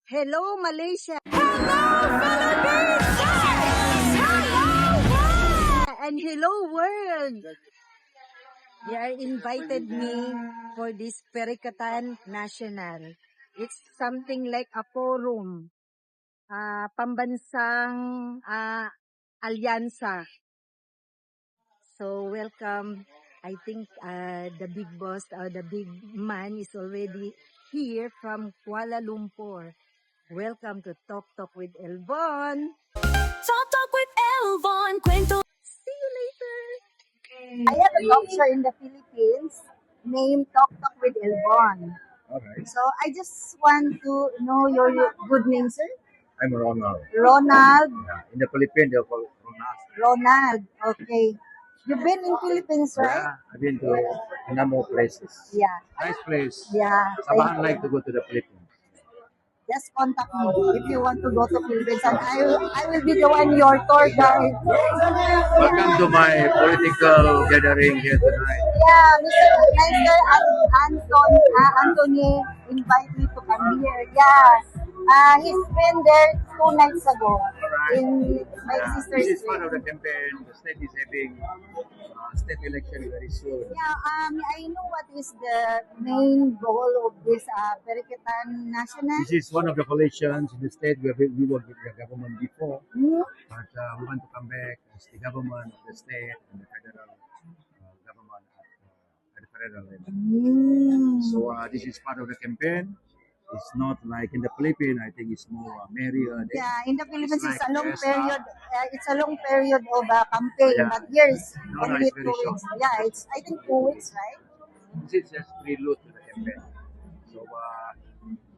Hello, Malaysia. Hello, Philippines! Yes! Hello, world! And hello, world. They are invited me for this Perikatan National. It's something like a forum, pambansang alyansa. So welcome. I think the big boss or the big man is already here from Kuala Lumpur. Welcome to Talk with Elvon. Talk with Elvon. Kwento. See you later. I have a doctor in the Philippines named Talk with Elvon. Alright. So I just want to know your good name, sir. I'm Ronald. Ronald. Yeah. In the Philippines, they'll call it Ronald. Ronald. Okay. You've been in Philippines, right? Yeah, I've been to a number of places. Yeah. Nice place. Yeah. Sabahan like to go to the Philippines. Just contact me if you want to go to Philippines, and I will be the one your tour guide. Welcome to my political gathering here tonight. Yeah, Mr. Anthony invite me to come here. Yeah. He's been there 2 nights ago in my sister's This is place. part of the campaign. The state is having state election very soon. Yeah, I know what is the main goal of this Perikatan National. This is one of the coalitions in the state where we worked with the government before, Hmm? but we want to come back as the government of the state and the federal government at the federal level. Hmm. So this is part of the campaign. It's not like in the Philippines. I think it's more merrier. Yeah, in the Philippines, It's it's a like long yes, period. It's a long period of campaign, Yeah. but here is No, only it's very 2 weeks. Yeah, it's I think 2 weeks, right? This is just prelude to the campaign. So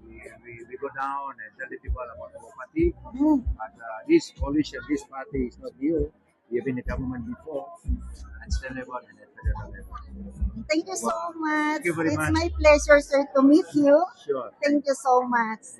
we go down and tell the people about our party. Hmm. But this coalition, this party is not new. We have been in the government before at state level and at federal level. Thank you so much. Thank you very It's much. my pleasure, sir, to meet you. Sure. Thank you so much.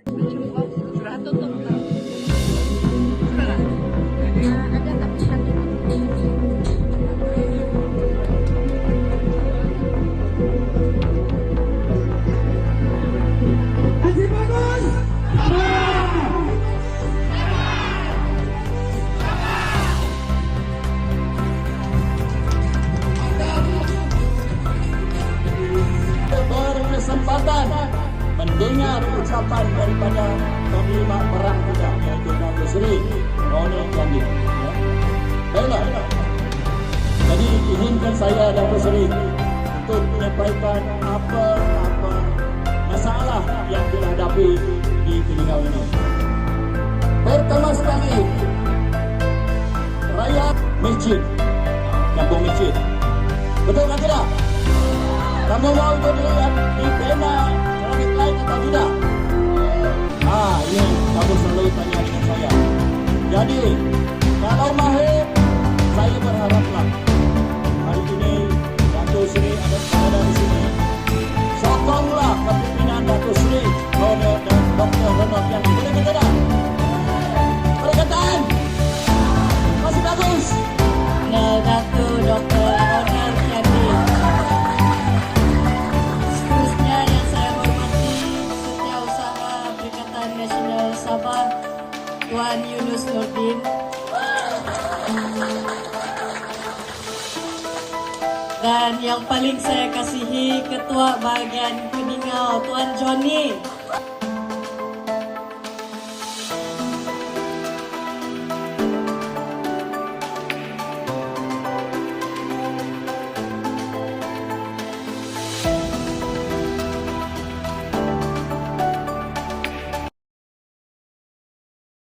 Berkesempatan mendengar ucapan daripada Panglima Perang kita yaitu Datuk Seri Ronald Gandhi. Baiklah. Jadi izinkan saya Datuk Seri untuk menyampaikan apa masalah yang dihadapi di Teringau ini. Pertama sekali, rakyat masjid, kampung masjid. Betul kan tidak? Kamu mau itu dilihat di pena traffic light atau tidak? Ini kamu selalu tanya dengan saya. Jadi, kalau mahir, saya berharaplah hari ini Datuk Seri ada di sini. Sokonglah kepimpinan Datuk Seri Ronald dan Dr. Ronald yang boleh kita dah. Perkataan masih bagus. Datuk Dr. Ronald Gandhi. Seterusnya yang saya hormati Setiausaha Perikatan Nasional Sabah Tuan Yunus Nordin. Dan yang paling saya kasihi Ketua Bahagian Keningau Tuan Johnny.